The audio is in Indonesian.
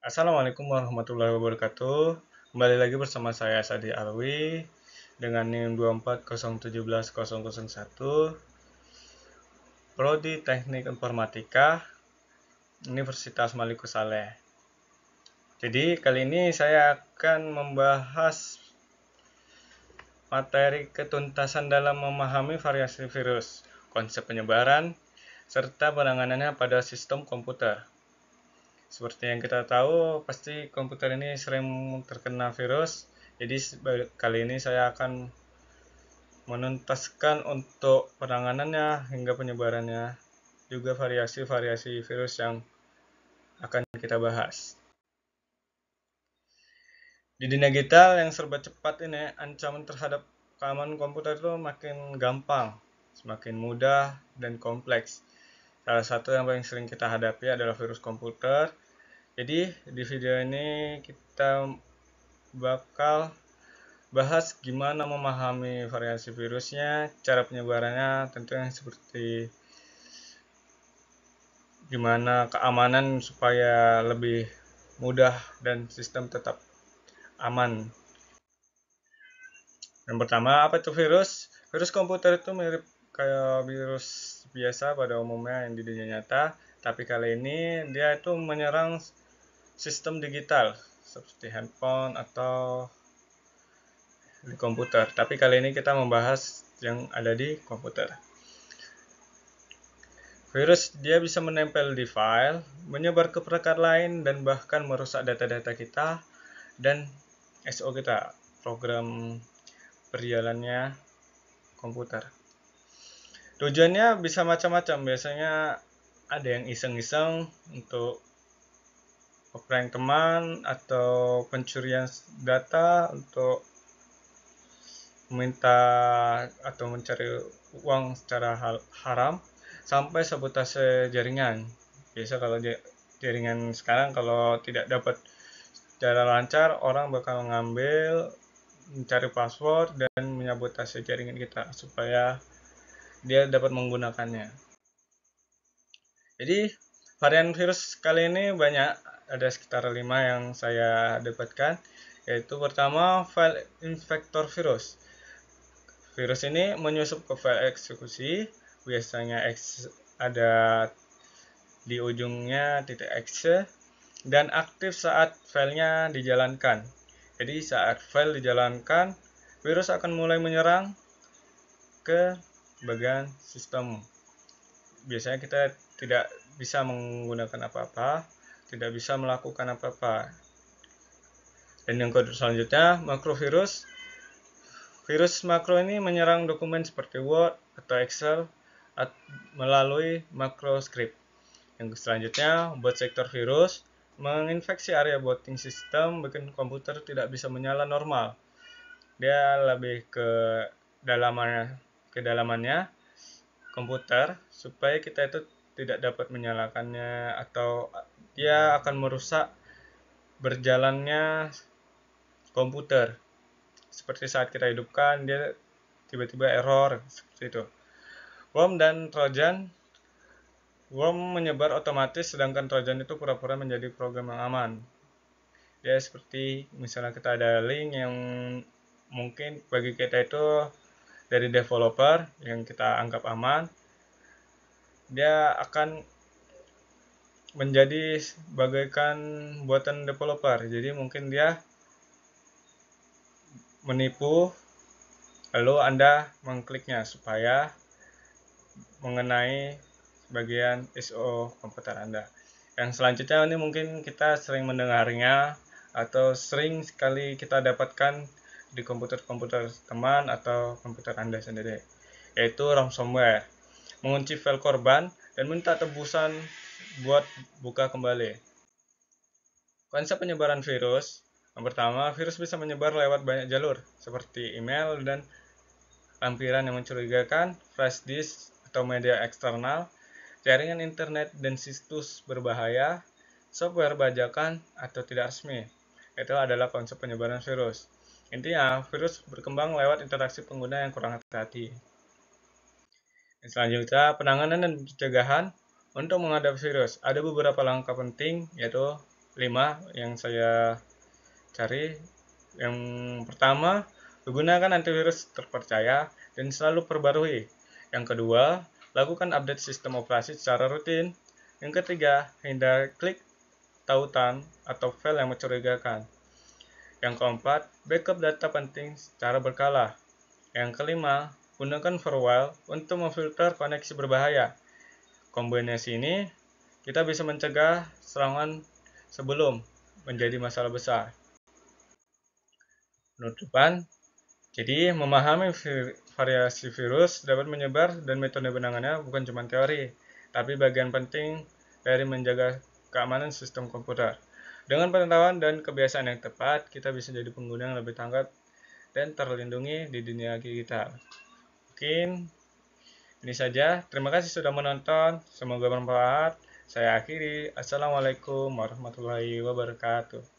Assalamualaikum warahmatullahi wabarakatuh. Kembali lagi bersama saya Sadi Alwi dengan NIM 240171001, Prodi Teknik Informatika, Universitas Maliku Saleh. Jadi kali ini saya akan membahas materi ketuntasan dalam memahami variasi virus, konsep penyebaran, serta penanganannya pada sistem komputer. Seperti yang kita tahu, pasti komputer ini sering terkena virus. Jadi kali ini saya akan menuntaskan untuk penanganannya hingga penyebarannya, juga variasi-variasi virus yang akan kita bahas. Di dunia digital yang serba cepat ini, ancaman terhadap keamanan komputer itu makin gampang, semakin mudah, dan kompleks. Salah satu yang paling sering kita hadapi adalah virus komputer. Jadi di video ini kita bakal bahas gimana memahami variasi virusnya, cara penyebarannya, tentunya seperti gimana keamanan supaya lebih mudah dan sistem tetap aman. Yang pertama, apa itu virus? Virus komputer itu mirip kayak virus biasa pada umumnya yang di dunia nyata, tapi kali ini dia itu menyerang sistem digital seperti handphone atau di komputer. Tapi kali ini kita membahas yang ada di komputer. Virus dia bisa menempel di file, menyebar ke perangkat lain, dan bahkan merusak data-data kita dan SO kita, program berjalannya komputer. Tujuannya bisa macam-macam, biasanya ada yang iseng-iseng untuk prank teman atau pencurian data untuk meminta atau mencari uang secara haram, sampai sabotase jaringan. Biasa kalau jaringan sekarang kalau tidak dapat secara lancar, orang bakal ngambil, mencari password, dan menyabotase jaringan kita supaya dia dapat menggunakannya. Jadi varian virus kali ini banyak, ada sekitar 5 yang saya dapatkan, yaitu pertama file infector virus. Virus ini menyusup ke file eksekusi, biasanya ada di ujungnya .exe, dan aktif saat filenya dijalankan. Jadi saat file dijalankan, virus akan mulai menyerang ke bagian sistem. Biasanya kita tidak bisa menggunakan apa-apa, tidak bisa melakukan apa-apa. Dan yang selanjutnya, makrovirus. Virus makro ini menyerang dokumen seperti Word atau Excel melalui makroscript. Yang selanjutnya, bot sektor virus menginfeksi area booting system, bikin komputer tidak bisa menyala normal. Dia lebih ke dalamannya komputer supaya kita itu tidak dapat menyalakannya, atau dia akan merusak berjalannya komputer. Seperti saat kita hidupkan, dia tiba-tiba error seperti itu. Worm dan Trojan. Worm menyebar otomatis, sedangkan Trojan itu pura-pura menjadi program yang aman. Dia seperti misalnya kita ada link yang mungkin bagi kita itu dari developer yang kita anggap aman, dia akan menjadi bagaikan buatan developer. Jadi mungkin dia menipu, lalu Anda mengkliknya supaya mengenai bagian ISO komputer Anda. Yang selanjutnya ini mungkin kita sering mendengarnya atau sering sekali kita dapatkan di komputer-komputer teman atau komputer Anda sendiri, yaitu ransomware. Mengunci file korban dan minta tebusan buat buka kembali. Konsep penyebaran virus. Yang pertama, virus bisa menyebar lewat banyak jalur, seperti email dan lampiran yang mencurigakan, flash disk atau media eksternal, jaringan internet dan situs berbahaya, software bajakan atau tidak resmi. Itu adalah konsep penyebaran virus. Intinya, virus berkembang lewat interaksi pengguna yang kurang hati-hati. Selanjutnya, penanganan dan pencegahan. Untuk menghadapi virus, ada beberapa langkah penting, yaitu 5 yang saya cari. Yang pertama, gunakan antivirus terpercaya dan selalu perbarui. Yang kedua, lakukan update sistem operasi secara rutin. Yang ketiga, hindari klik tautan atau file yang mencurigakan. Yang keempat, backup data penting secara berkala. Yang kelima, gunakan firewall untuk memfilter koneksi berbahaya. Kombinasi ini kita bisa mencegah serangan sebelum menjadi masalah besar. Penutupan. Jadi, memahami variasi virus dapat menyebar dan metode penanganannya bukan cuma teori, tapi bagian penting dari menjaga keamanan sistem komputer. Dengan pengetahuan dan kebiasaan yang tepat, kita bisa jadi pengguna yang lebih tanggap dan terlindungi di dunia digital. Mungkin ini saja. Terima kasih sudah menonton. Semoga bermanfaat. Saya akhiri. Assalamualaikum warahmatullahi wabarakatuh.